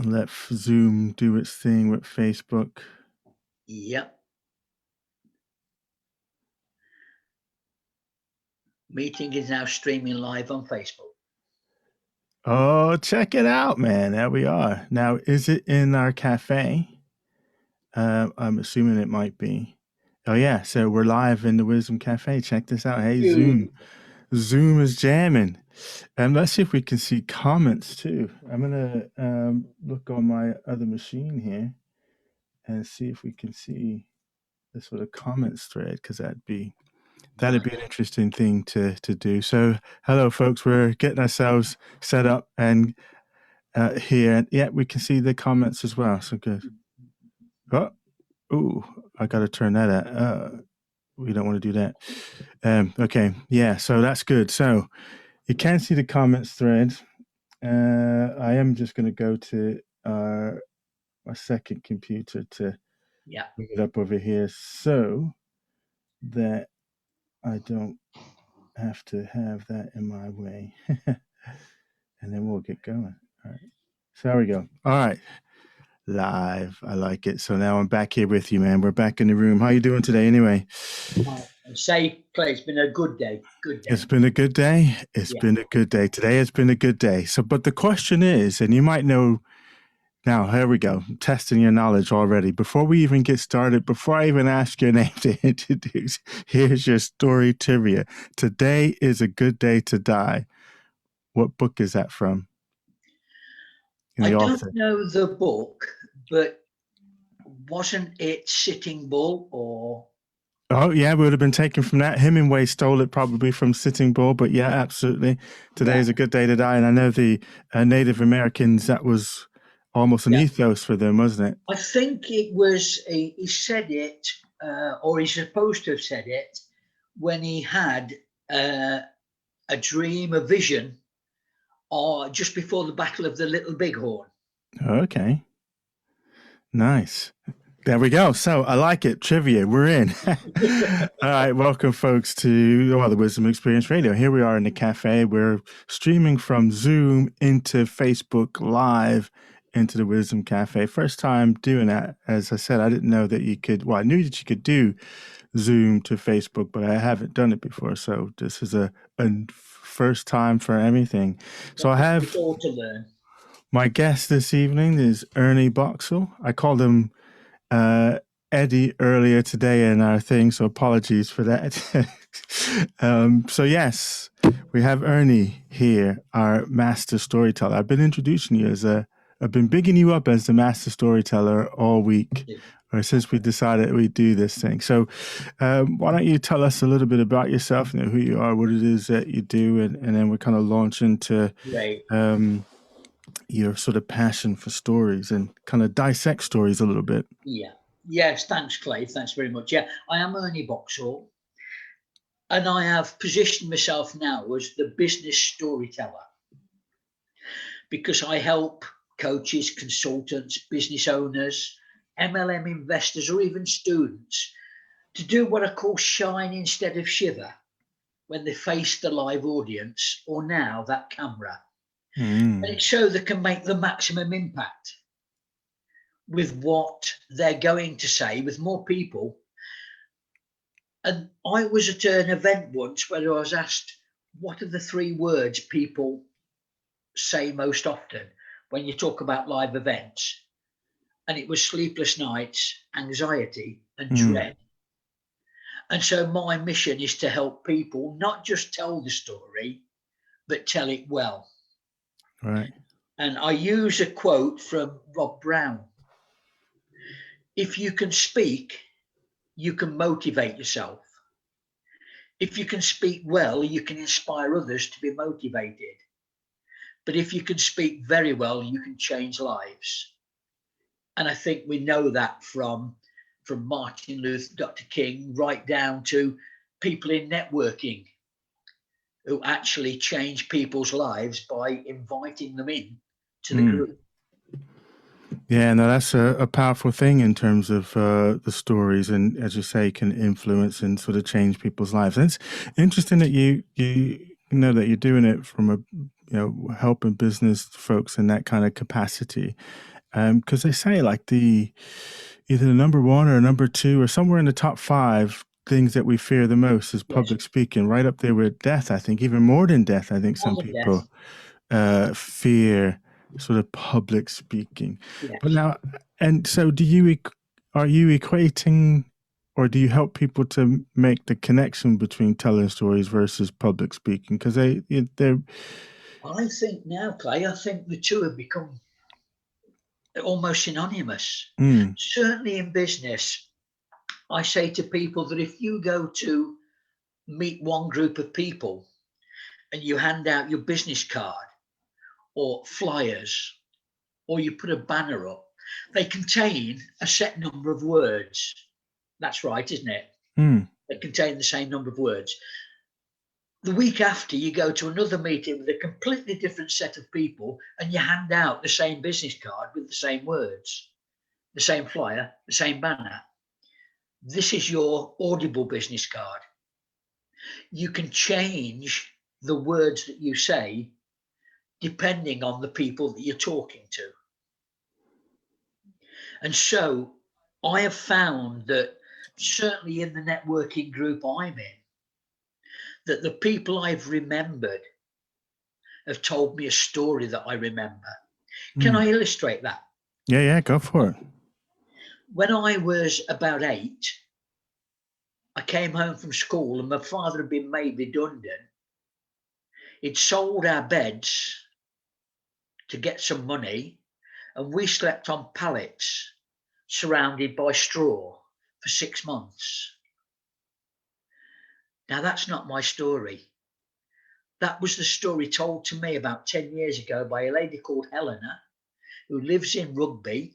let Zoom do its thing with Facebook. Yep. Meeting is now streaming live on Facebook. Oh, check it out, man. There we are. Now, is it in our cafe? I'm assuming it might be. Oh, yeah. So we're live in the Wisdom Cafe. Check this out. Hey, Zoom. Zoom is jamming. And let's see if we can see comments too. I'm going to look on my other machine here and see if we can see this sort of comments thread, because that'd be an interesting thing to do. So, hello, folks. We're getting ourselves set up and here. Yeah, we can see the comments as well. So good. Oh, I got to turn that out. We don't want to do that. Okay, yeah. So that's good. So you can see the comments thread. I am just going to go to my second computer to bring it up over here so that I don't have to have that in my way. And then we'll get going. All right. So there we go. All right. Live. I like it. So now I'm back here with you, man. We're back in the room. How you doing today anyway? Say, Clay, it's been a good day. Good day. It's been a good day. It's been a good day. Today has been a good day. So, but the question is, and you might know now, here we go. I'm testing your knowledge already. Before we even get started, before I even ask your name to introduce, here's your story trivia. Today is a good day to die. What book is that from? I don't know the book, but wasn't it Sitting Bull or? Oh, yeah, we would have been taken from that. Hemingway stole it probably from Sitting Bull, but yeah, absolutely. Today is a good day to die. And I know the Native Americans, that was almost an ethos for them, wasn't it? I think it was, he said it, or he's supposed to have said it, when he had a dream, a vision, or just before the Battle of the Little Bighorn. Okay. Nice. There we go. So I like it. Trivia. We're in. All right. Welcome, folks, to the Wisdom Experience Radio. Here we are in the cafe. We're streaming from Zoom into Facebook Live into the Wisdom Cafe. First time doing that. As I said, I didn't know that you could, well, I knew that you could do Zoom to Facebook, but I haven't done it before. So this is a first time for everything. So I have to learn. My guest this evening is Ernie Boxall. I called him Eddie earlier today in our thing, so apologies for that. So yes, we have Ernie here, our master storyteller. I've been introducing you I've been bigging you up as the master storyteller all week, or since we decided we'd do this thing. So why don't you tell us a little bit about yourself, who you are, what it is that you do, and then we kind of launch into your sort of passion for stories and kind of dissect stories a little bit. Yeah. Yes, thanks, Clay. Thanks very much. Yeah, I am Ernie Boxall, and I have positioned myself now as the business storyteller because I help coaches, consultants, business owners, MLM investors, or even students to do what I call shine instead of shiver when they face the live audience or now that camera. And it's so they can make the maximum impact with what they're going to say with more people. And I was at an event once where I was asked, what are the 3 words people say most often when you talk about live events? And it was sleepless nights, anxiety, and dread. And so my mission is to help people not just tell the story, but tell it well. Right. And I use a quote from Rob Brown. If you can speak, you can motivate yourself. If you can speak well, you can inspire others to be motivated. But if you can speak very well, you can change lives. And I think we know that from Martin Luther, Dr. King, right down to people in networking who actually change people's lives by inviting them in to the group. Yeah, no, that's a powerful thing in terms of the stories, and as you say, can influence and sort of change people's lives. And it's interesting that you know that you're doing it from helping business folks in that kind of capacity. Because they say like either the number one or number two or somewhere in the top five things that we fear the most is Yes, public speaking, right up there with death. I think even more than death. I think more some than death. people fear sort of public speaking. But Yes. now, and so are you equating or do you help people to make the connection between telling stories versus public speaking? Because they're, I think now, Clay, I think the two have become almost synonymous. mm, Certainly in business, I say to people that if you go to meet one group of people and you hand out your business card or flyers or you put a banner up, they contain a set number of words. That's right, isn't it? mm, They contain the same number of words. The week after, you go to another meeting with a completely different set of people and you hand out the same business card with the same words, the same flyer, the same banner. This is your audible business card. You can change the words that you say depending on the people that you're talking to. And so I have found that certainly in the networking group I'm in, that the people I've remembered have told me a story that I remember. Can mm. I illustrate that? Yeah, go for it. When I was about 8, I came home from school and my father had been made redundant. He'd sold our beds to get some money, and we slept on pallets surrounded by straw for 6 months. Now, that's not my story. That was the story told to me about 10 years ago by a lady called Helena, who lives in Rugby,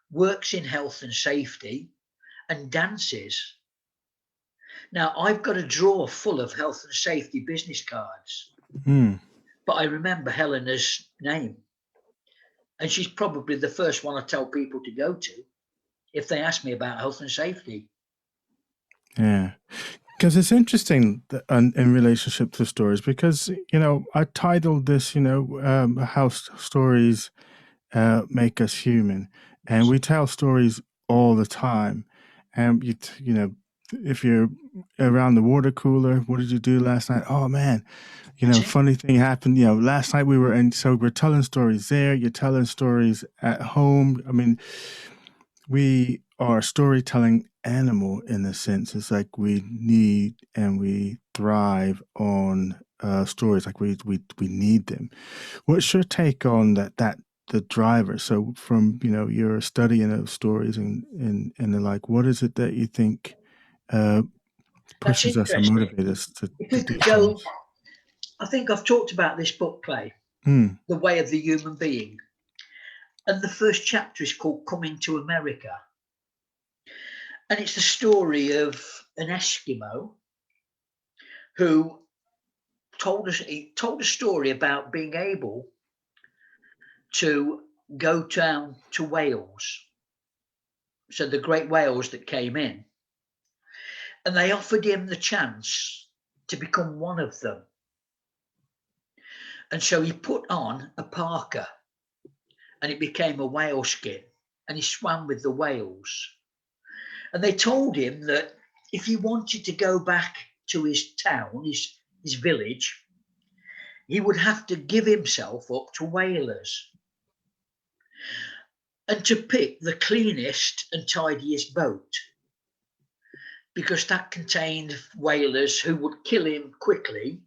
works in health and safety, and dances. Now, I've got a drawer full of health and safety business cards, Mm. but I remember Helena's name. And she's probably the first one I tell people to go to if they ask me about health and safety. Yeah. Because it's interesting in relationship to stories, because, I titled this, how stories make us human. And Yes. we tell stories all the time. And, if you're around the water cooler, what did you do last night? Oh, man, That's it. funny thing happened. Last night we were, and so we're telling stories there. You're telling stories at home. I mean, we are a storytelling animal in a sense. It's like we need and we thrive on stories. Like we need them. What's your take on that the driver? So from your studying of stories and the like, what is it that you think uh, That's pushes us and interesting. motivates us If to we do could go, things? I think I've talked about this book, Clay, Mm, The Way of the Human Being. And the first chapter is called Coming to America. And it's the story of an Eskimo who he told a story about being able to go down to Wales. So the great whales that came in, and they offered him the chance to become one of them. And so he put on a parka and it became a whale skin and he swam with the whales. And they told him that if he wanted to go back to his town, his village, he would have to give himself up to whalers and to pick the cleanest and tidiest boat, because that contained whalers who would kill him quickly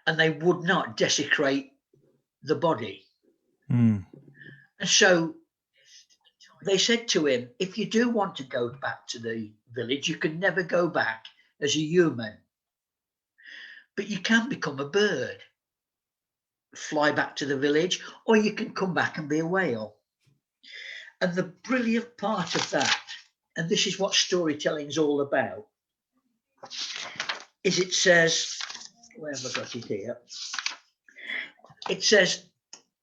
and they would not desecrate the body. mm, And so they said to him, if you do want to go back to the village, you can never go back as a human, but you can become a bird, fly back to the village, or you can come back and be a whale. And the brilliant part of that, and this is what storytelling is all about, is it says, where have I got it here? It says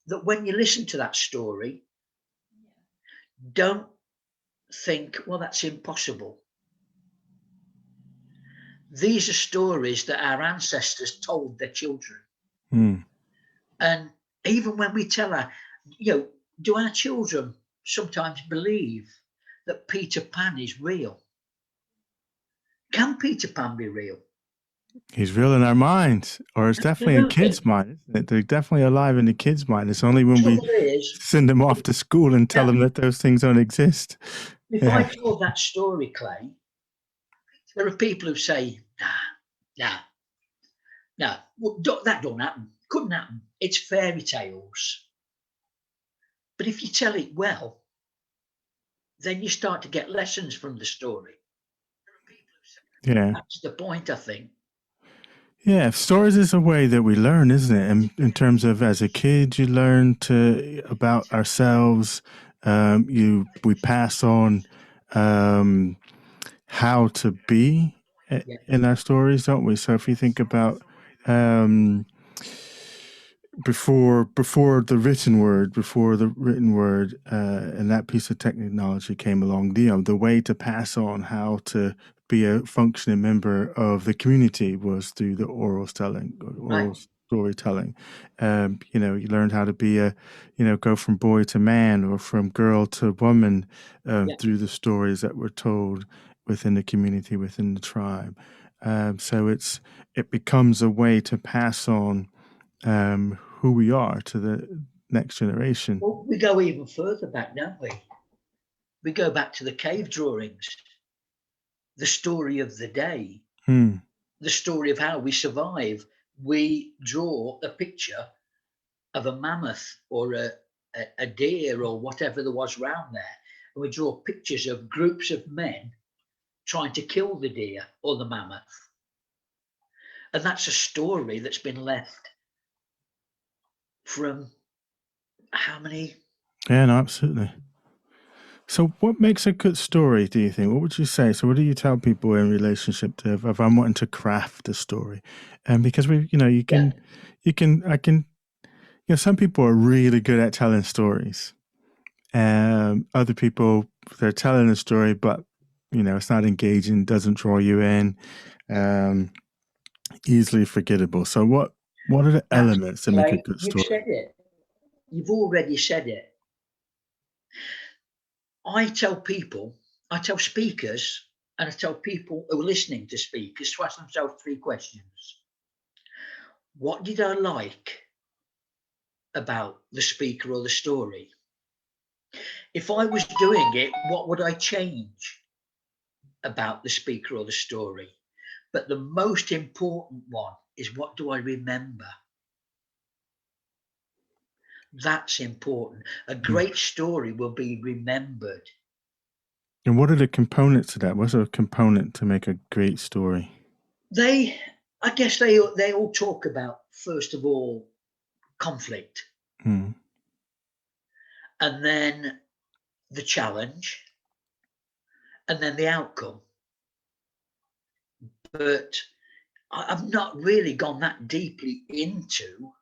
that when you listen to that story, don't think, well, that's impossible. These are stories that our ancestors told their children. mm. And even when we tell her, do our children sometimes believe that Peter Pan is real? Can Peter Pan be real? He's real in our minds, or it's definitely in kids' Absolutely. mind, isn't it? They're definitely alive in the kids' mind. It's only when we Trouble is, send them off to school and tell yeah, them that those things don't exist. if I Yeah. told that story, Clay, there are people who say, nah, well, that don't happen. Couldn't happen. It's fairy tales. But if you tell it well, then you start to get lessons from the story. Yeah. That's the point, I think. Yeah, stories is a way that we learn, isn't it? In terms of as a kid, you learn about ourselves. We pass on how to be Yeah, in our stories, don't we? So if you think about um, before the written word, and that piece of technology came along, the way to pass on how to be a functioning member of the community was through the right. oral storytelling. You learned how to be go from boy to man or from girl to woman Yeah. through the stories that were told within the community, within the tribe. So it becomes a way to pass on who we are to the next generation. Well, we go even further back, don't we? We go back to the cave drawings, the story of the day, Hmm. the story of how we survive. We draw a picture of a mammoth or a deer or whatever there was round there. And we draw pictures of groups of men trying to kill the deer or the mammoth. And that's a story that's been left from how many? Yeah, no, absolutely. So, what makes a good story? Do you think? What would you say? So, what do you tell people in relationship to if I'm wanting to craft a story? And because Yeah, I can, some people are really good at telling stories. Other people, they're telling a story, but it's not engaging, doesn't draw you in, um, easily forgettable. So, what are the that's elements that make a Clay. good You've said story? it. You've already said it. I tell people, I tell speakers, and I tell people who are listening to speakers to ask themselves three questions. What did I like about the speaker or the story? If I was doing it, what would I change about the speaker or the story? But the most important one is, what do I remember? That's important. A Hmm. great story will be remembered. And what are the components to that? What's a component to make a great story? They, I guess they all talk about, first of all, conflict, Hmm. and then the challenge, and then the outcome. But I've not really gone that deeply into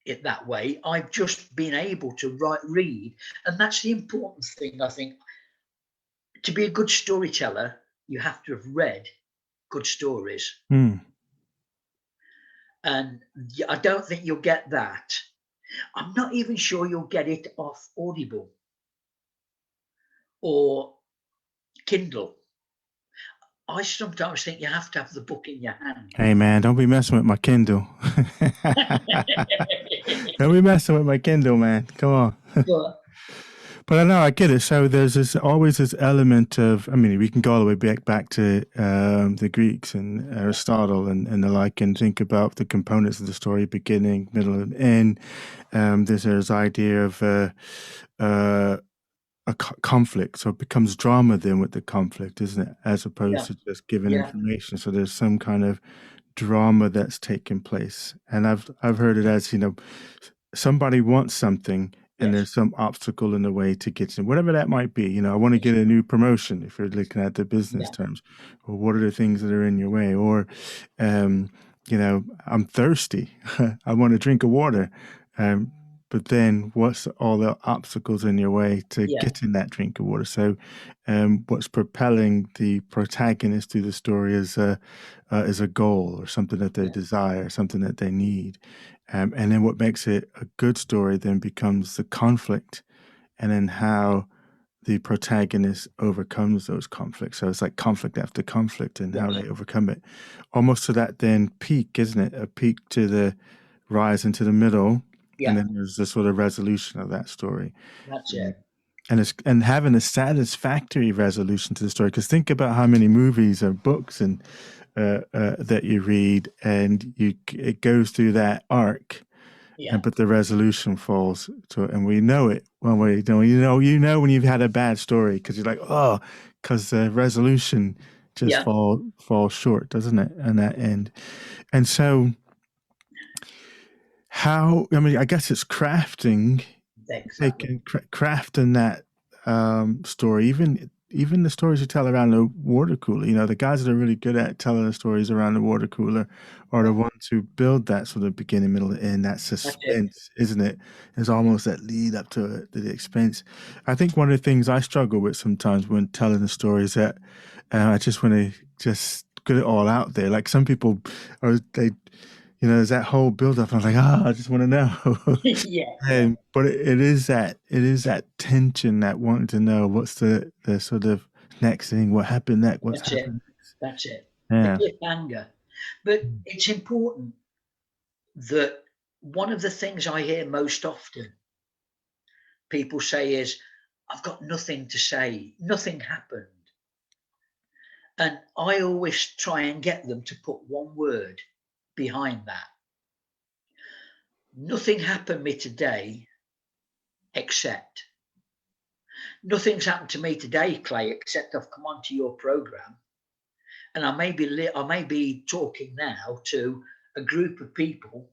it that way. I've just been able to read, and that's the important thing, I think. To be a good storyteller, you have to have read good stories. Hmm. And I don't think you'll get that. I'm not even sure you'll get it off Audible or Kindle. I sometimes think you have to have the book in your hand. Hey man, don't be messing with my Kindle. Don't be messing with my Kindle, man. Come on. But But I know I get it. So there's always this element of. I mean, we can go all the way back to the Greeks and yeah, Aristotle and the like, and think about the components of the story: beginning, middle, and end. There's this idea of uh, conflict, so it becomes drama then with the conflict, isn't it? As opposed yeah, to just giving yeah, information. So there's some kind of drama that's taking place, and I've heard it as somebody wants something and yes, there's some obstacle in the way to get it, whatever that might be. I want to yes, get a new promotion if you're looking at the business yeah, terms, or what are the things that are in your way, or um, I'm thirsty, I want to drink of water, um, but then what's all the obstacles in your way to yeah, getting that drink of water? So what's propelling the protagonist through the story is a goal or something that they yeah, desire, something that they need. And then what makes it a good story then becomes the conflict, and then how the protagonist overcomes those conflicts. So it's like conflict after conflict and how Yeah, they overcome it. Almost to that then peak, isn't it? A peak to the rise into the middle, and yeah, then there's the sort of resolution of that story. that's Mm. it. And having a satisfactory resolution to the story. Because think about how many movies or books and that you read, and it goes through that arc, Yeah, and but the resolution falls to it, and we know it when we you know when you've had a bad story because you're like, oh, because the resolution just yeah, falls short, doesn't it? And that end, and so how, I mean, I guess it's crafting, exactly. taking crafting that story, even the stories you tell around the water cooler. You know, the guys that are really good at telling the stories around the water cooler are Yeah, the ones who build that sort of beginning, middle, and end, that that's it. suspense, isn't it? There's almost that lead up to it, to the expense. I think one of the things I struggle with sometimes when telling the story is that I just want to just get it all out there. Like some people, or they, there's that whole build up. And I'm like, I just want to know. Yeah, yeah, But it is that tension, that wanting to know what's the sort of next thing, what happened next, what's that's it. happened That's it. The next. cliffhanger. But it's important that one of the things I hear most often people say is, I've got nothing to say, nothing happened. And I always try and get them to put one word behind that. Nothing happened me today except. Nothing's happened to me today, Clay, except I've come onto your program, and I may be talking now to a group of people,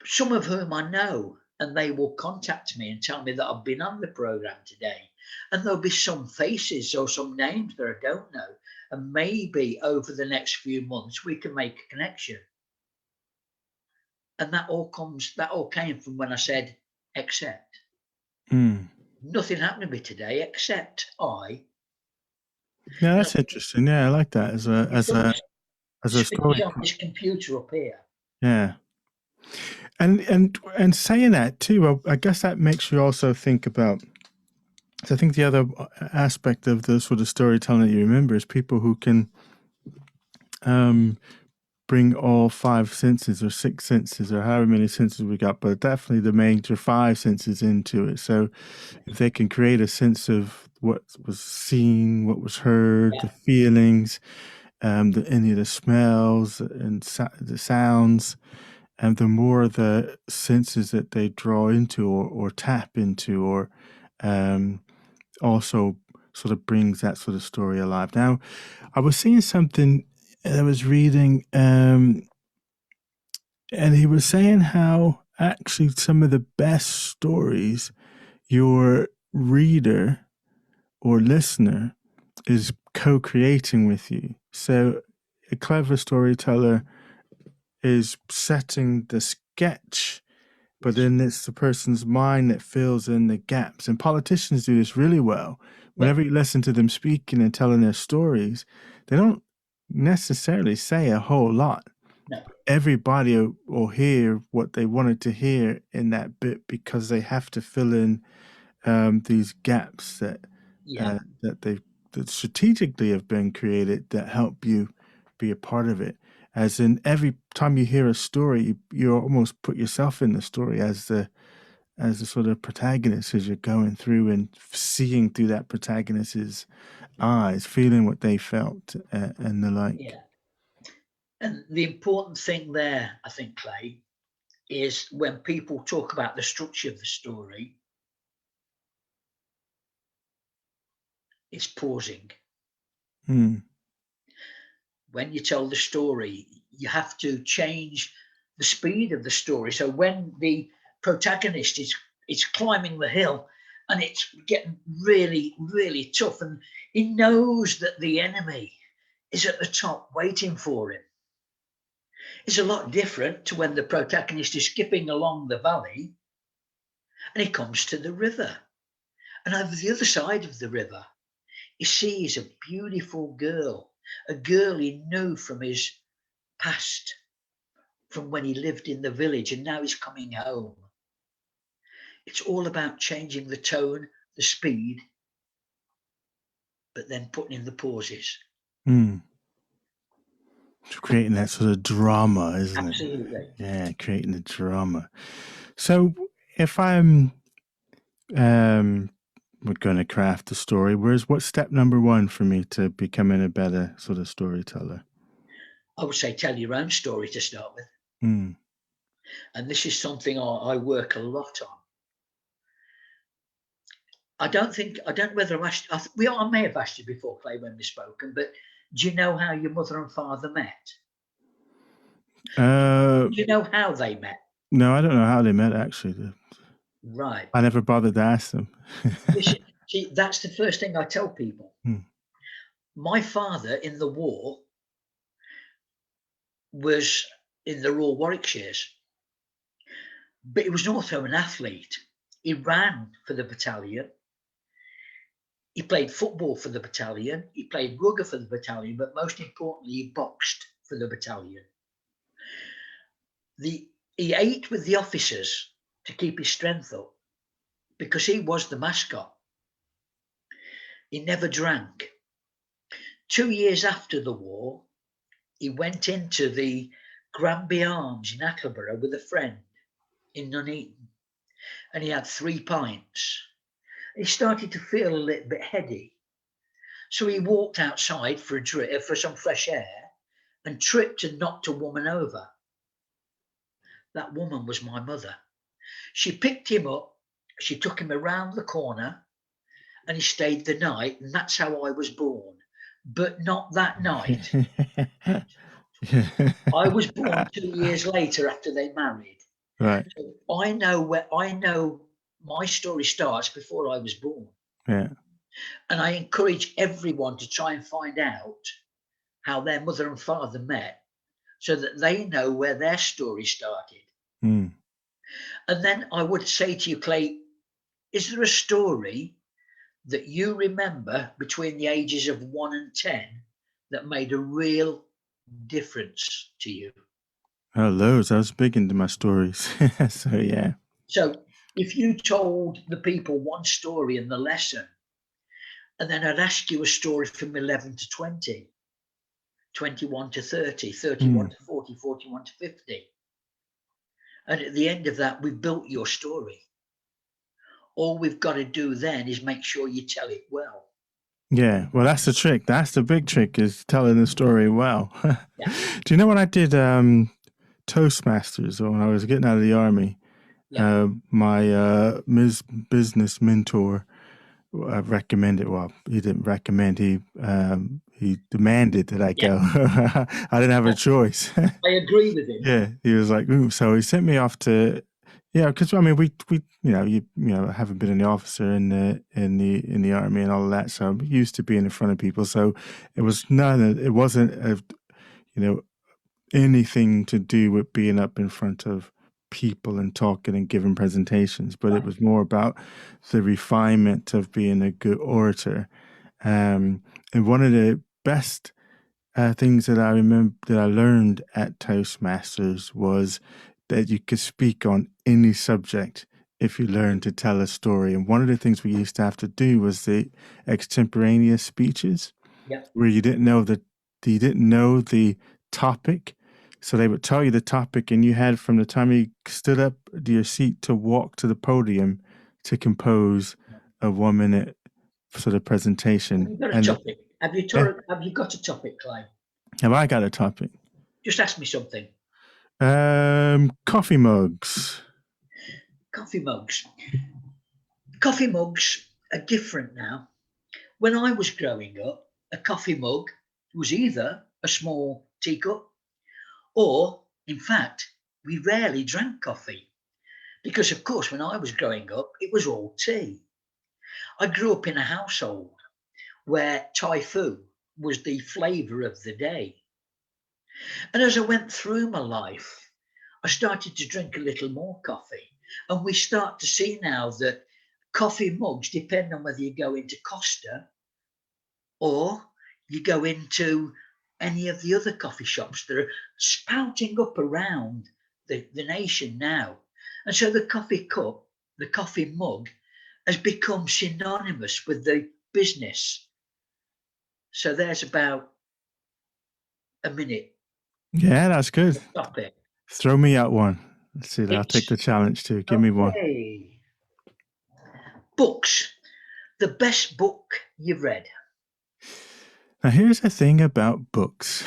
some of whom I know, and they will contact me and tell me that I've been on the program today. And there'll be some faces or some names that I don't know. And maybe over the next few months we can make a connection. And that all came from when I said except. Mm. Nothing happened to me today except I. Yeah, And I that's interesting. Yeah, I like that as a it does. story. Switch on this computer up here. Yeah, and saying that too, well, I guess that makes you also think about. So I think the other aspect of the sort of storytelling that you remember is people who can um, bring all five senses or six senses or however many senses we got, but definitely the major five senses into it. So if they can create a sense of what was seen, what was heard, Yeah, the feelings, any of the smells and the sounds, and the more the senses that they draw into or tap into, or um, also sort of brings that sort of story alive. Now, I was seeing something, I was reading, and he was saying how actually some of the best stories, your reader or listener is co-creating with you. So a clever storyteller is setting the sketch, but yes, then it's the person's mind that fills in the gaps. And politicians do this really well. yeah, Whenever you listen to them speaking and telling their stories, they don't necessarily say a whole lot. no, Everybody will hear what they wanted to hear in that bit because they have to fill in these gaps yeah, that that strategically have been created that help you be a part of it. As in, every time you hear a story, you almost put yourself in the story as the sort of protagonist as you're going through and seeing through that protagonist's eyes, feeling what they felt and the like. yeah. And the important thing there, I think, Clay, is when people talk about the structure of the story, it's pausing. Mm, When you tell the story, you have to change the speed of the story. So when the protagonist is climbing the hill and it's getting really, really tough, and he knows that the enemy is at the top waiting for him. It's a lot different to when the protagonist is skipping along the valley and he comes to the river. And over the other side of the river, he sees a beautiful girl, a girl he knew from his past. from when he lived in the village and now he's coming home. It's all about changing the tone, the speed, but then putting in the pauses. Creating that sort of drama, isn't Absolutely. it? Yeah, creating the drama. So if I'm we're going to craft a story, what's step number 1 for me to becoming a better sort of storyteller? I would say tell your own story to start with. Mm. And this is something I work a lot on. I don't know whether I've asked, I may have asked you before, Clay, when we've spoken, but do you know how your mother and father met? Do you know how they met? No, I don't know how they met, actually. Right. I never bothered to ask them. See, that's the first thing I tell people. My father in the war was in the Royal Warwickshires, but he was also an athlete. He ran for the battalion. He played football for the battalion. He played rugby for the battalion, but most importantly, he boxed for the battalion. He ate with the officers to keep his strength up because he was the mascot. He never drank. 2 years after the war, he went into the Granby Arms in Attleborough with a friend in Nuneaton, and he had 3 pints. He started to feel a little bit heady, so he walked outside for some fresh air and tripped and knocked a woman over. That woman was my mother. She picked him up, she took him around the corner, and he stayed the night, and that's how I was born. But not that night. I was born 2 years later after they married. Right. So I know my story starts before I was born. Yeah. And I encourage everyone to try and find out how their mother and father met so that they know where their story started. Mm. And then I would say to you, Clay, is there a story that you remember between the ages of 1 and 10 that made a real difference to you? Oh, loads. I was big into my stories. So, yeah. So if you told the people one story in the lesson, and then I'd ask you a story from 11 to 20, 21 to 30, 31 to 40, 41 to 50. And at the end of that, we've built your story. All we've got to do then is make sure you tell it well. Yeah, well, that's the trick. That's the big trick, is telling the story well. Yeah. Do you know when I did Toastmasters, or when I was getting out of the army? Yeah. My business mentor recommended. Well, he didn't recommend. He demanded that I go. I didn't have a choice. I agree with him. Yeah, he was like, ooh. So he sent me off to, yeah, because I mean, we you haven't been an officer in the army and all of that, so I'm used to being in front of people. So it wasn't anything to do with being up in front of people and talking and giving presentations, but it was more about the refinement of being a good orator. And one of the best things that I remember that I learned at Toastmasters was that you could speak on any subject if you learn to tell a story. And one of the things we used to have to do was the extemporaneous speeches, where you didn't know the topic. So they would tell you the topic, and you had from the time you stood up to your seat to walk to the podium to compose a 1-minute sort of presentation. Have you got a topic? Have you got a topic, Clay? Have I got a topic? Just ask me something. Coffee mugs. Coffee mugs. Coffee mugs are different now. When I was growing up, a coffee mug was either a small teacup or, in fact, we rarely drank coffee because, of course, when I was growing up, it was all tea. I grew up in a household where Thai food was the flavour of the day. And as I went through my life, I started to drink a little more coffee. And we start to see now that coffee mugs depend on whether you go into Costa or you go into any of the other coffee shops that are spouting up around the nation now. And so the coffee cup, the coffee mug, has become synonymous with the business. So there's about a minute Yeah, that's good. topic. Throw me out one. Let's see. I'll take It's the challenge too. Give me one. okay. Books. The best book you've read. Now, here's the thing about books.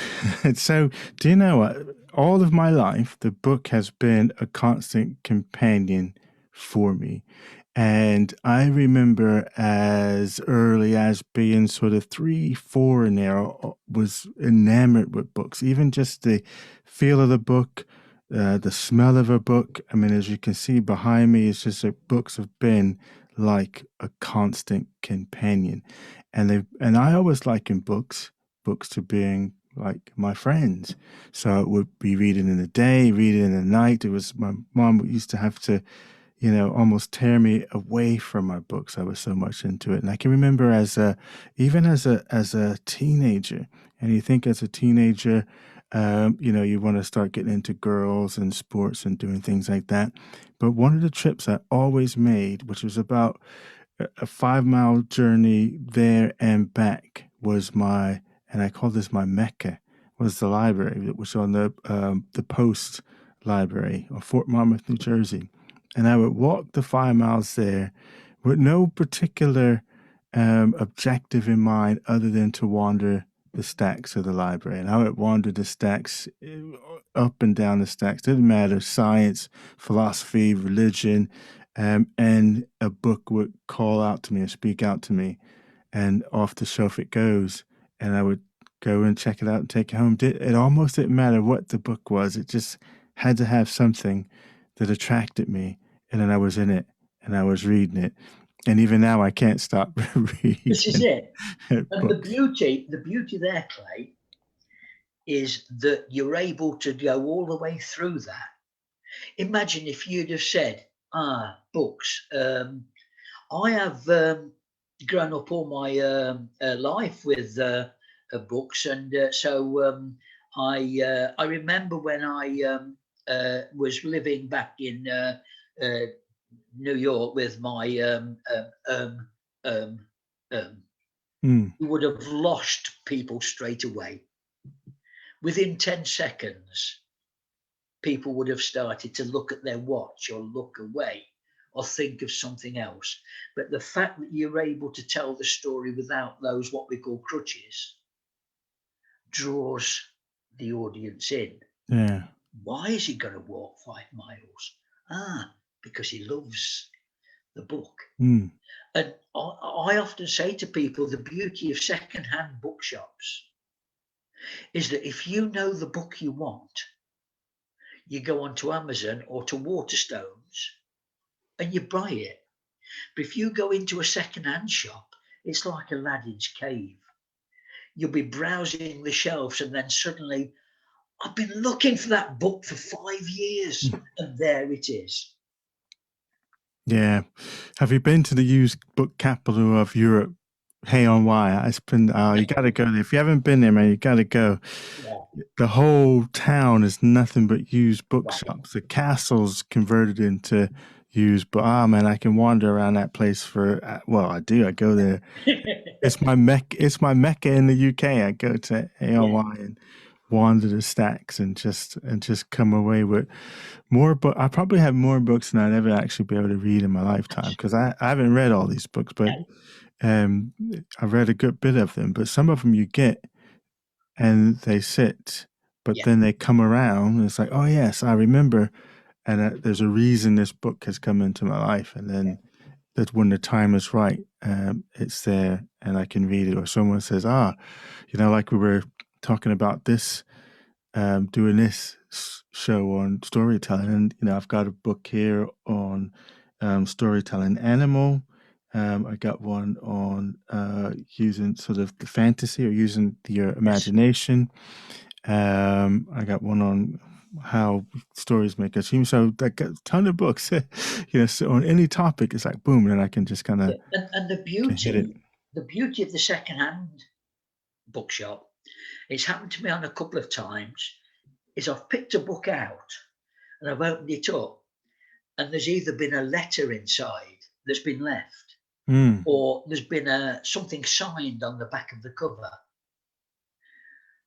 So, do you know what? All of my life, the book has been a constant companion for me. And I remember as early as being sort of 3, 4 in there, was enamored with books, even just the feel of the book, the smell of a book. I mean, as you can see behind me, it's just that books have been like a constant companion. And I always likened books to being like my friends. So I would be reading in the day, reading in the night. It was my mom used to have to, almost tear me away from my books. I was so much into it. And I can remember even as a teenager, and you think as a teenager, you want to start getting into girls and sports and doing things like that. But one of the trips I always made, which was about a 5 mile journey there and back, was and I call this my Mecca, was the library that was on the Post Library of Fort Monmouth, New Jersey. And I would walk the 5 miles there with no particular objective in mind other than to wander the stacks of the library. And I would wander the stacks, up and down the stacks, didn't matter, science, philosophy, religion, and a book would call out to me and speak out to me, and off the shelf it goes. And I would go and check it out and take it home. It almost didn't matter what the book was, it just had to have something that attracted me. And then I was in it and I was reading it. And even now I can't stop This is reading it. And the books. beauty there, Clay, is that you're able to go all the way through that. Imagine if you'd have said, books. I have grown up all my life with books, and I remember when I was living back in New York with my Mm, you would have lost people straight away. Within 10 seconds, people would have started to look at their watch or look away or think of something else. But the fact that you're able to tell the story without those, what we call crutches, draws the audience in. yeah. Why is he going to walk 5 miles? Because he loves the book. Mm, And I often say to people, the beauty of secondhand bookshops is that if you know the book you want, you go onto Amazon or to Waterstones and you buy it. But if you go into a second-hand shop, it's like Aladdin's cave. You'll be browsing the shelves and then suddenly, I've been looking for that book for 5 years, and there it is. yeah. Have you been to the used book capital of Europe? Hey on Wire. It's been, you got to go there. If you haven't been there, man, you got to go. Yeah, The whole town is nothing but used wow. bookshops. The castle's converted into used, but man, I can wander around that place for, well, I do. I go there. It's my Mecca. It's my Mecca in the UK. I go to Yeah, AOY and wander the stacks and just come away with more. But I probably have more books than I'd ever actually be able to read in my lifetime, because I haven't read all these books, but no, um, I've read a good bit of them. But some of them you get and they sit, but yeah, then they come around. And it's like, oh yes, I remember, and there's a reason this book has come into my life, and yeah. then that when the time is right, it's there and I can read it. Or someone says, like we were talking about this, doing this show on storytelling, and I've got a book here on storytelling animal. I got one on using sort of the fantasy or using your Yes. imagination. I got one on how stories make us human. So I got a ton of books. So on any topic, it's like boom, and I can just kind of Yeah. And can hit it. the beauty of the second-hand bookshop It's happened to me on a couple of times, is I've picked a book out and I've opened it up, and there's either been a letter inside that's been left, Mm. or there's been something signed on the back of the cover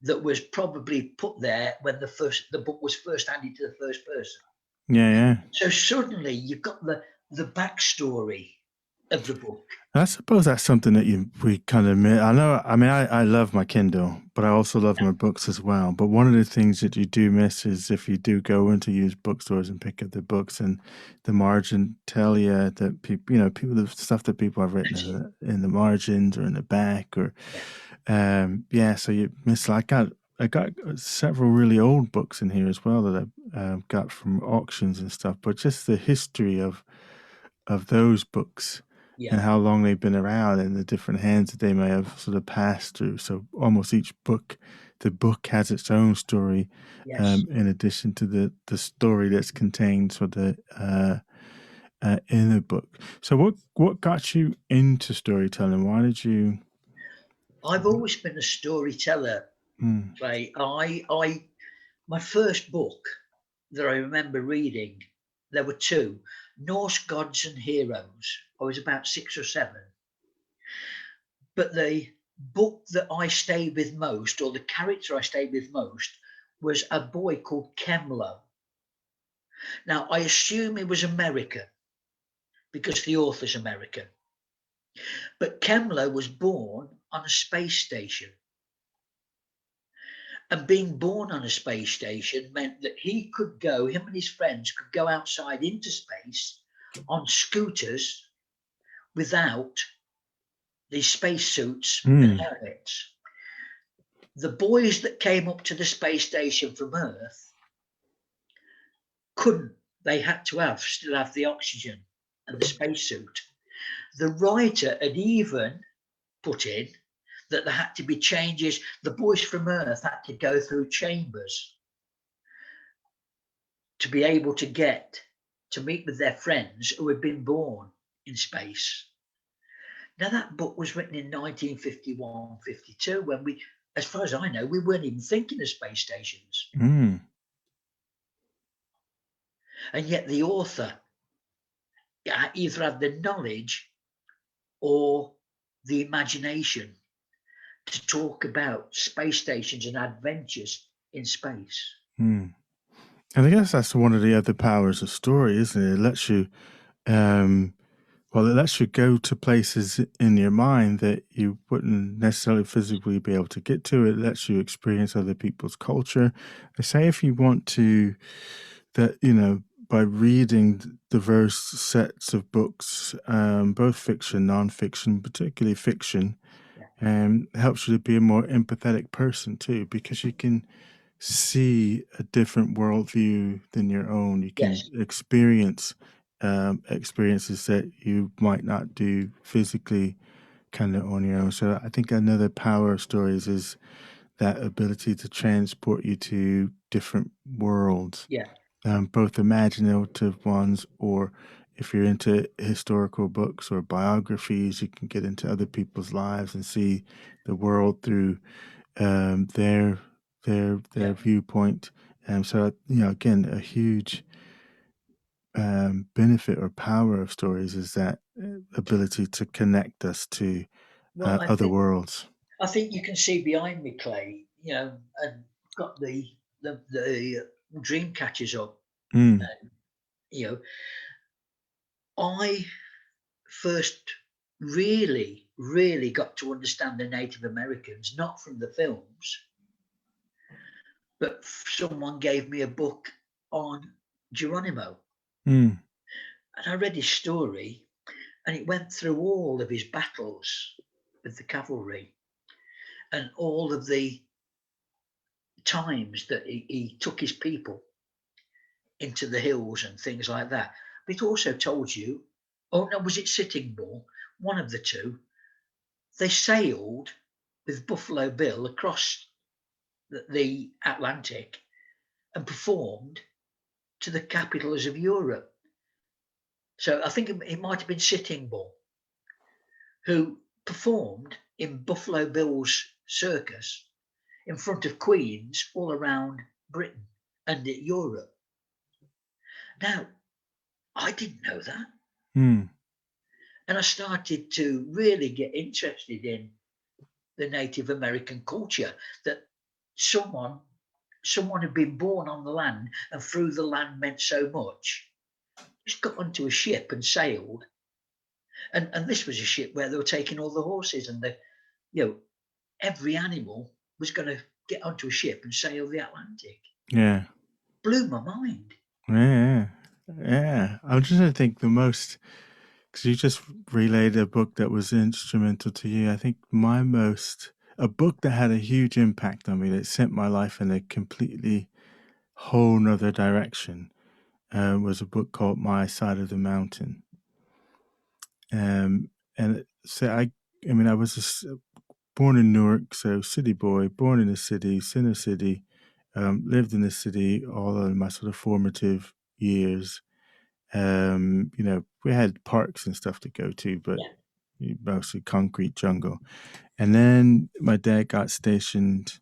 that was probably put there when the book was first handed to the first person. Yeah, yeah. So suddenly you've got the backstory of the book. I suppose that's something that we kind of miss. I love my Kindle, but I also love my books as well. But one of the things that you do miss is if you do go into used bookstores and pick up the books, and the margin tell you that the stuff that people have written in the margins or in the back, or so you miss. I got several really old books in here as well that I got from auctions and stuff. But just the history of those books Yeah, and how long they've been around and the different hands that they may have sort of passed through. So almost each book, the book has its own story, yes. in addition to the story that's contained in the book. So what got you into storytelling? Why did you? I've always been a storyteller, Mm, Clay. My first book that I remember reading, there were two, Norse Gods and Heroes. I was about 6 or 7. But the book that I stayed with most, or the character I stayed with most, was a boy called Kemlo. Now, I assume he was American because the author's American. But Kemlo was born on a space station. And being born on a space station meant that him and his friends could go outside into space on scooters without these space suits and mm, helmets. The boys that came up to the space station from Earth couldn't. They had to still have the oxygen and the spacesuit. The writer had even put in that there had to be changes. The boys from Earth had to go through chambers to be able to get to meet with their friends who had been born in space. Now, that book was written in 1951, 52, when as far as I know, we weren't even thinking of space stations. mm. And yet the author either had the knowledge or the imagination to talk about space stations and adventures in space. And I guess that's one of the other powers of story, isn't it? It lets you um, Well, it lets you go to places in your mind that you wouldn't necessarily physically be able to get to. It lets you experience other people's culture. I say if you want to, by reading diverse sets of books, both fiction, nonfiction, particularly fiction, Yeah. helps you to be a more empathetic person too, because you can see a different worldview than your own. You can Yes. experience experiences that you might not do physically kind of on your own. So I think another power of stories is that ability to transport you to different worlds, Yeah. both imaginative ones, or if you're into historical books or biographies, you can get into other people's lives and see the world through their Yeah. viewpoint. So again, a huge benefit or power of stories is that ability to connect us to Well, other worlds. I think you can see behind me, Clay. And got the dream catchers up. Mm, You know, I first really got to understand the Native Americans not from the films, but someone gave me a book on Geronimo, mm, and I read his story, and it went through all of his battles with the cavalry and all of the times that he took his people into the hills and things like that. But it also told you, oh no, was it Sitting Bull? One of the two. They sailed with Buffalo Bill across the Atlantic and performed to the capitals of Europe. So I think it might have been Sitting Bull who performed in Buffalo Bill's circus in front of queens all around Britain and Europe. Now, I didn't know that. Mm. And I started to really get interested in the Native American culture, that someone had been born on the land, and through the land meant so much. Just got onto a ship and sailed. And this was a ship where they were taking all the horses, and you know, every animal was going to get onto a ship and sail the Atlantic. Yeah. Blew my mind. Yeah. Yeah. I'm just trying to think the most, because you just relayed a book that was instrumental to you. I think a book that had a huge impact on me, that sent my life in a completely whole nother direction, was a book called My Side of the Mountain. And so I mean, I was born in Newark, so city boy, born in the city, Center City, lived in the city all of my sort of formative years. We had parks and stuff to go to, but Yeah, mostly concrete jungle. And then my dad got stationed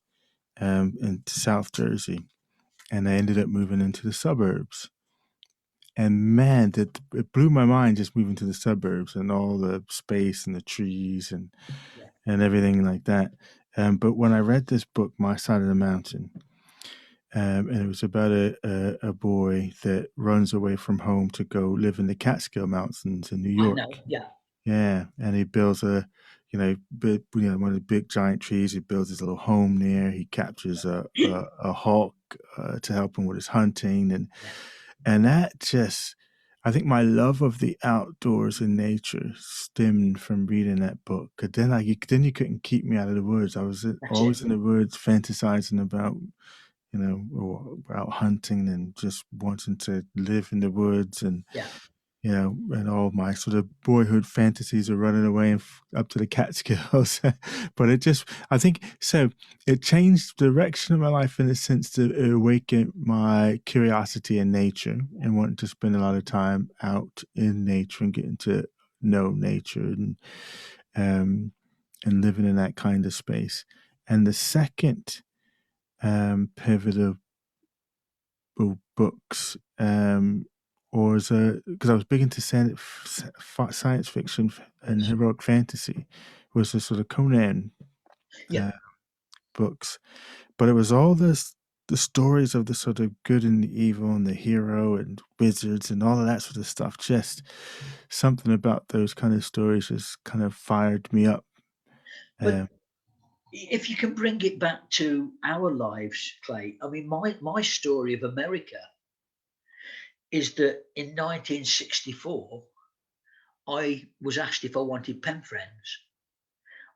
in South Jersey, and I ended up moving into the suburbs. And man, it blew my mind just moving to the suburbs and all the space and the trees yeah, and everything like that. But when I read this book, My Side of the Mountain, and it was about a boy that runs away from home to go live in the Catskill Mountains in New I York. know. Yeah, Yeah, and he builds one of the big giant trees. He builds his little home near. He captures a hawk to help him with his hunting, yeah, and that just, I think my love of the outdoors and nature stemmed from reading that book. 'Cause then you couldn't keep me out of the woods. I was that's it. always in the woods, fantasizing about about hunting and just wanting to live in the woods, Yeah, and all my sort of boyhood fantasies are running away up to the Catskills. But I think so. It changed the direction of my life in a sense to awaken my curiosity in nature and wanting to spend a lot of time out in nature and getting to know nature um, and living in that kind of space. And the second pivotal books, or as because I was big into science fiction and yes, heroic fantasy, was the sort of Conan yeah. uh, books, but it was all the stories of the sort of good and the evil and the hero and wizards and all of that sort of stuff. Just something about those kind of stories just kind of fired me up. But Um, if you can bring it back to our lives, Clay, I mean, my story of America is that in 1964, I was asked if I wanted pen friends.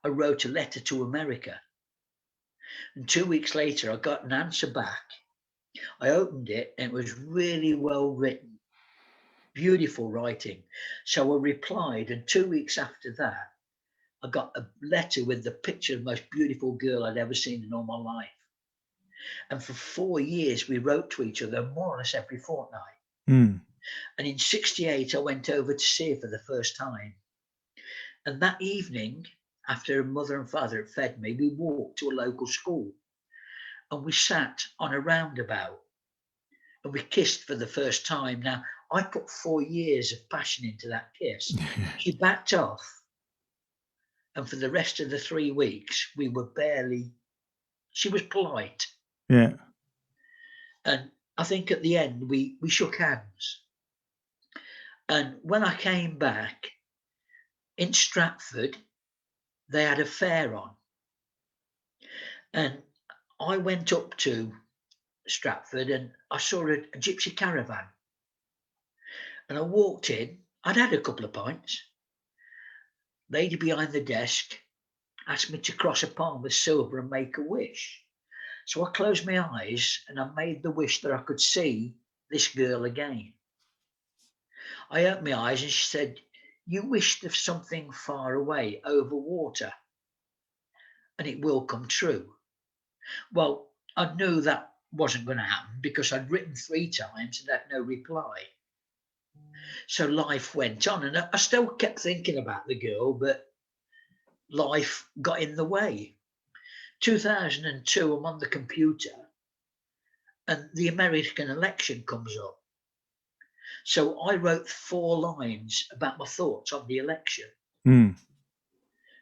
I wrote a letter to America, and 2 weeks later, I got an answer back. I opened it, and it was really well written, beautiful writing. So I replied, and 2 weeks after that, I got a letter with the picture of the most beautiful girl I'd ever seen in all my life. And for 4 years, we wrote to each other more or less every fortnight. mm, And in 68, I went over to see her for the first time. And that evening, after her mother and father had fed me, we walked to a local school and we sat on a roundabout and we kissed for the first time. Now, I put 4 years of passion into that kiss. She backed off, and for the rest of the 3 weeks, we were barely, she was polite. yeah, And I think at the end, we shook hands. And when I came back in Stratford, they had a fair on. And I went up to Stratford and I saw a gypsy caravan. And I walked in. I'd had a couple of pints. Lady behind the desk asked me to cross a palm with silver and make a wish. So I closed my eyes and I made the wish that I could see this girl again. I opened my eyes and she said, "You wished of something far away over water, and it will come true." Well, I knew that wasn't going to happen because I'd written 3 times and had no reply. So life went on, and I still kept thinking about the girl, but life got in the way. 2002, I'm on the computer and the American election comes up. So I wrote 4 lines about my thoughts on the election Mm.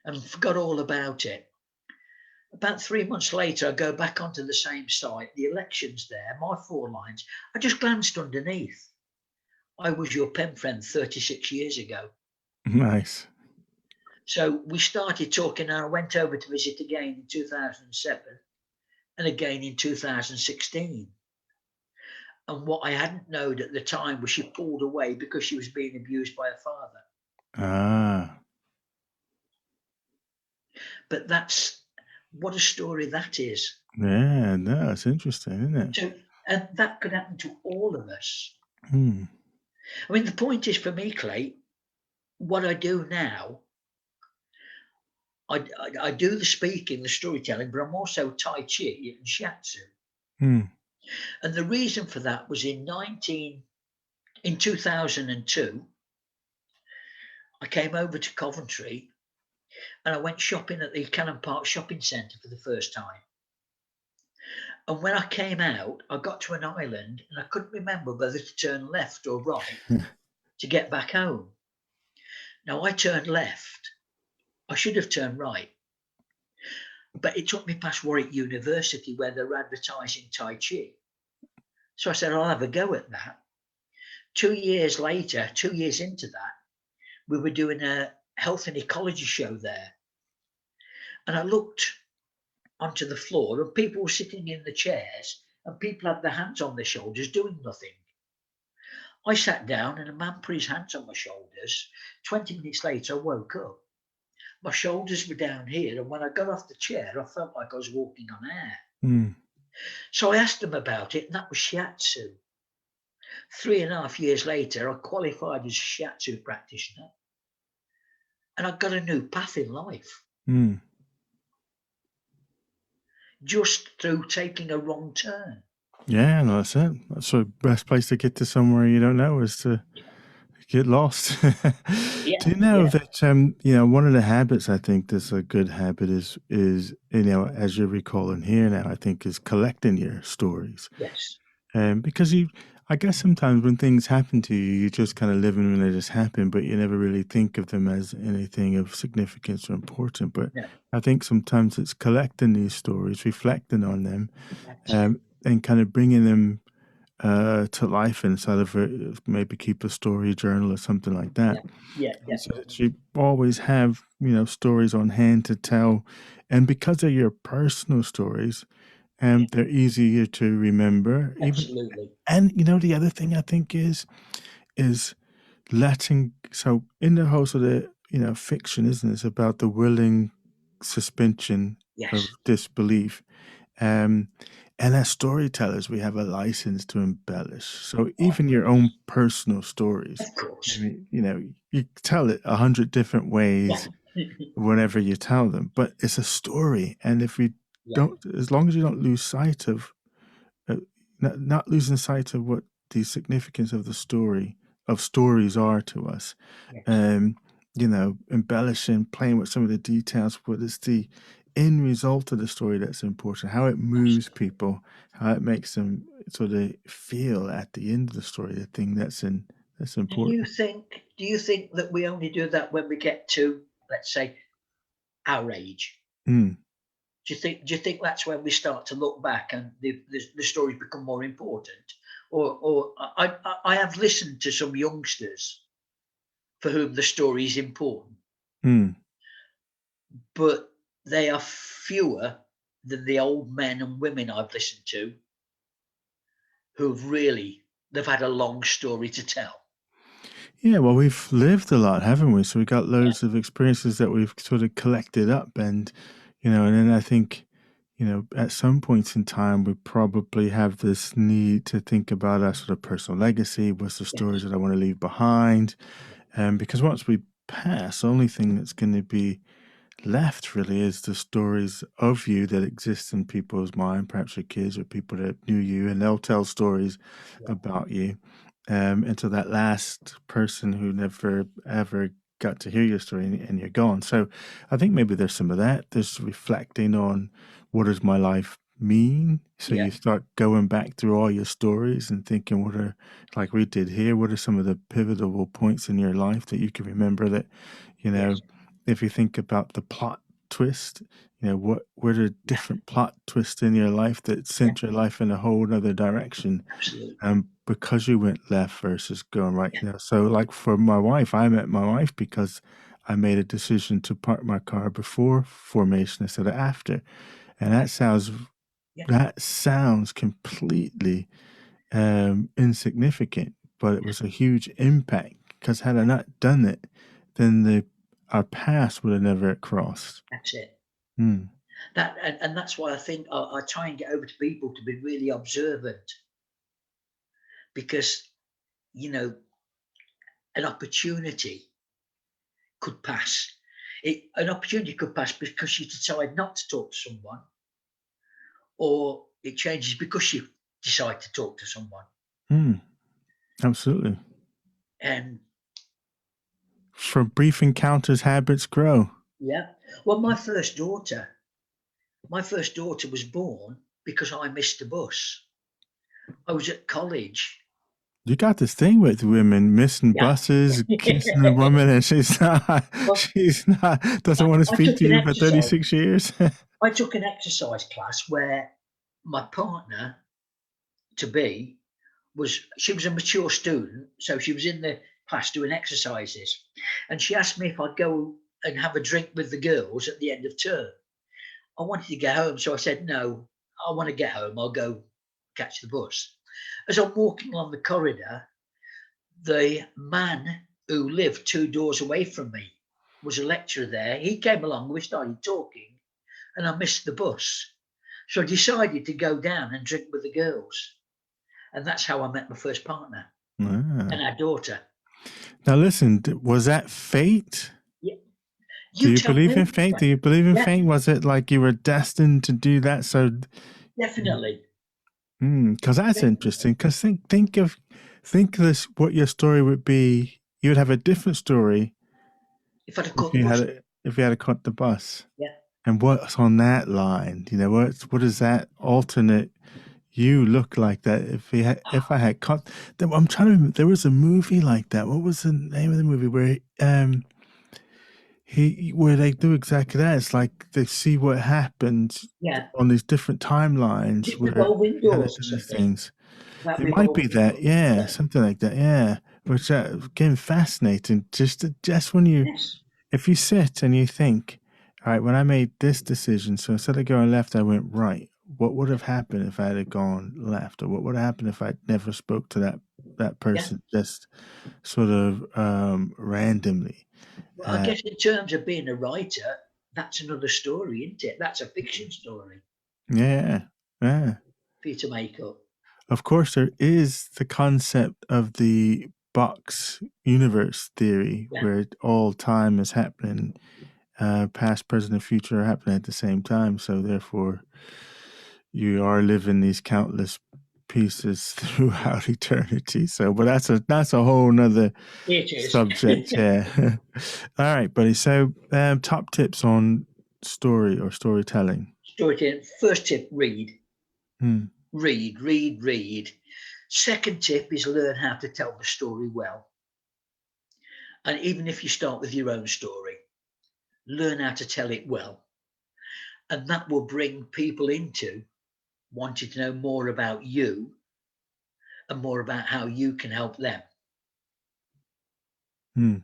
and forgot all about it. About 3 months later, I go back onto the same site. The election's there, my 4 lines. I just glanced underneath. I was your pen friend 36 years ago. Nice. So we started talking, and I went over to visit again in 2007 and again in 2016. And what I hadn't known at the time was she pulled away because she was being abused by her father. Ah. But that's what a story that is. Yeah, no, it's interesting, isn't it? So, and that could happen to all of us. Hmm. I mean, the point is for me, Clay, what I do now, I do the speaking, the storytelling, but I'm also Tai Chi and Shiatsu. Hmm. And the reason for that was in 2002, I came over to Coventry and I went shopping at the Cannon Park Shopping Centre for the first time. And when I came out, I got to an island and I couldn't remember whether to turn left or right to get back home. Now I turned left. I should have turned right. But it took me past Warwick University where they're advertising Tai Chi. So I said, I'll have a go at that. 2 years later, 2 years into that, we were doing a health and ecology show there. And I looked onto the floor and people were sitting in the chairs and people had their hands on their shoulders doing nothing. I sat down and a man put his hands on my shoulders. 20 minutes later, I woke up. My shoulders were down here, and when I got off the chair, I felt like I was walking on air. Hmm. So I asked him about it, and that was shiatsu. 3.5 years later, I qualified as a shiatsu practitioner, and I got a new path in life Hmm. just through taking a wrong turn. Yeah, no, that's it. That's the best place to get to somewhere you don't know is to get lost. Yeah, Do you know yeah, that one of the habits I think that's a good habit is as you're recalling here now, I think is collecting your stories. yes, Because I guess sometimes when things happen to you, you just kind of live in when they just happen, but you never really think of them as anything of significance or important. But no, I think sometimes it's collecting these stories, reflecting on them, absolutely, and kind of bringing them to life inside of it. Maybe keep a story journal or something like that, yeah, yeah, so that definitely, you always have stories on hand to tell. And because they're your personal stories, yeah, they're easier to remember. Even absolutely, and the other thing I think is letting. So in the whole sort of fiction, isn't it? It's about the willing suspension of yes, disbelief. Um, and as storytellers, we have a license to embellish. So of even your own course, personal stories, of I course, mean, you tell it 100 different yeah, ways whenever you tell them, but it's a story. And if we yeah, don't, as long as you don't lose sight of, uh, not losing sight of what the significance of the story of stories are to us, yes, um, embellishing, playing with some of the details, but it's the end result of the story that's important, how it moves absolutely. people, how it makes them sort of feel at the end of the story, the thing that's Do you important. think? Do you think that we only do that when we get to, let's say, our age? Mm. Do you think that's when we start to look back and the stories become more important? Or I have listened to some youngsters for whom the story is important, Mm. but they are fewer than the old men and women I've listened to who've really they've had a long story to tell. Yeah, well, we've lived a lot, haven't we? So we got Yeah, loads of experiences that we've sort of collected up, and then I think, at some points in time, we probably have this need to think about our sort of personal legacy. What's the stories yes, that I want to leave behind? yeah, Because once we pass, the only thing that's going to be left really is the stories of you that exist in people's mind, perhaps your kids or people that knew you, and they'll tell stories yeah. about you. And so that last person who never ever got to hear your story and you're gone. So I think maybe there's some of that. There's reflecting on what does my life mean? So Yeah. you start going back through all your stories and thinking, what are, like we did here, what are some of the pivotal points in your life that you can remember that, you know, Yes. if you think about the plot twist, you know, what are Yeah. different plot twists in your life that Yeah. sent your life in a whole other direction? Absolutely. Because you went left versus going right. Yeah. You know, so like for my wife, I met my wife because I made a decision to park my car before formation instead of after. And Yeah. that sounds completely insignificant, but it was a huge impact because had I not done it, then our paths would have never crossed. That's it. Hmm. That and that's why I think I try and get over to people to be really observant, because you know an opportunity could pass. An opportunity could pass because you decide not to talk to someone, or it changes because you decide to talk to someone. Hmm. Absolutely. And From brief encounters, habits grow. yeah, well, my first daughter was born because I missed the bus. I was at college. You got this thing with women missing Yeah. buses, kissing a woman, and Well, she's not, doesn't I, want to I speak took to an you for exercise. 36 years. I took an exercise class where my partner to be she was a mature student, so she was in the class doing exercises, and she asked me if I'd go and have a drink with the girls at the end of term. I wanted to get home, so I said no. I want to get home. I'll go catch the bus. As I'm walking along the corridor, the man who lived 2 doors away from me was a lecturer there. He came along, we started talking, and I missed the bus. So I decided to go down and drink with the girls. And that's how I met my first partner Ah. and our daughter. Now, listen, was that fate? Yeah. Do You you tell believe in me. fate? Do you believe in Yeah, fate? Was it like you were destined to do that? So, definitely. because that's Definitely. interesting. Because think this, what your story would be. You would have a different story If I'd have caught the bus. if you had caught the bus. Yeah. And what's on that line? You know, what does that alternate you look like that if I had caught I'm trying to remember, there was a movie like that. What was the name of the movie where where they do exactly that? It's like they see what happens Yeah. on these different timelines Just where revolving how they doors or do these something. things. About It might be revolving that, doors. yeah, Yeah. something like that, yeah. Which again fascinating. Just when you Yes. if you sit and you think, all right, when I made this decision, so instead of going left, I went right. What would Yeah. have happened if I had gone left, or what would have happened if I never spoke to that Yeah. person just sort of randomly? Well, I Uh, guess in terms of being a writer, that's another story, isn't it? That's a fiction story yeah, yeah. for you to make up. Of course, there is the concept of the box universe theory, Yeah. where all time is happening, past, present, and future are happening at the same time. So therefore, you are living these countless pieces throughout eternity. So, but that's a whole nother It is. subject. Yeah. All right, buddy. So, top tips on story or storytelling. Storytelling. First tip, read. Hmm. Read, read, read. Second tip is learn how to tell the story well. And even if you start with your own story, learn how to tell it well. And that will bring people into wanting to know more about you and more about how you can help them. Hmm.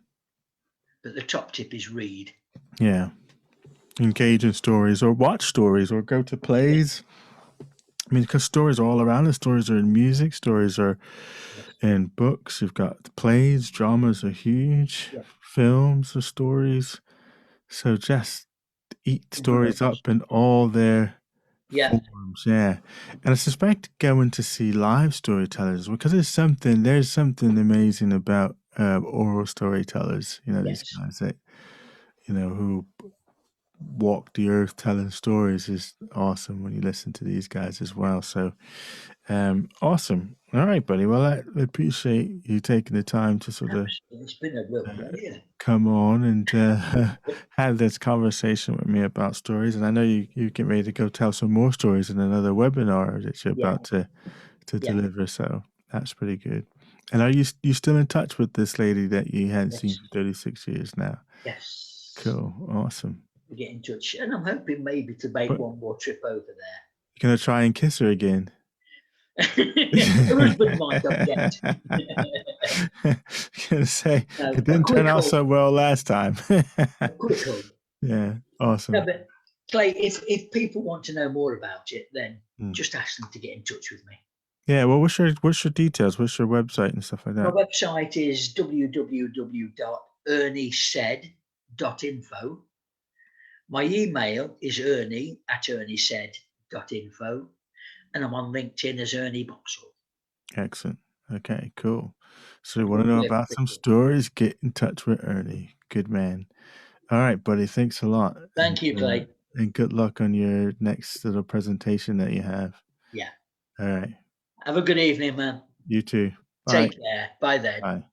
But the top tip is read. Yeah. Engage in stories or watch stories or go to Yeah. plays. I mean, because stories are all around us. Stories are in music. Stories are Yes. in books. You've got the plays. Dramas are huge. Yeah. Films are stories. So just eat stories Words. up in all their Yeah. forms, yeah. And I suspect going to see live storytellers because there's something amazing about oral storytellers. You know, these Yes. guys that who walk the earth telling stories is awesome when you listen to these guys as well. So, awesome. All right, buddy. Well, I appreciate you taking the time to sort of Absolutely. It's been a real pleasure. come on and have this conversation with me about stories. And I know you get ready to go tell some more stories in another webinar that you're Yeah. about to Yeah. deliver. So that's pretty good. And are you still in touch with this lady that you hadn't seen Yes. for 36 years now? Yes. Cool. Awesome. We get in touch. And I'm hoping maybe to make But one more trip over there. you're going to try and kiss her again? Her husband might object. Gonna say No, it a didn't turn quick out hug. so well last time. A quick hug. Yeah, No, awesome. but Clay, if people want to know more about it, then just ask them to get in touch with me. Yeah, well, what's your details? What's your website and stuff like My that? website is www.erniesaid.info. My email is ernie@erniesaid.info. And I'm on LinkedIn as Ernie Boxall. Excellent. Okay, cool. So you want to Cool. know about some stories? Get in touch with Ernie. Good man. All right, buddy. Thanks a lot. Thank you, Clay. And good luck on your next little presentation that you have. Yeah. All right. Have a good evening, man. You too. Bye. Take care. Bye then. Bye.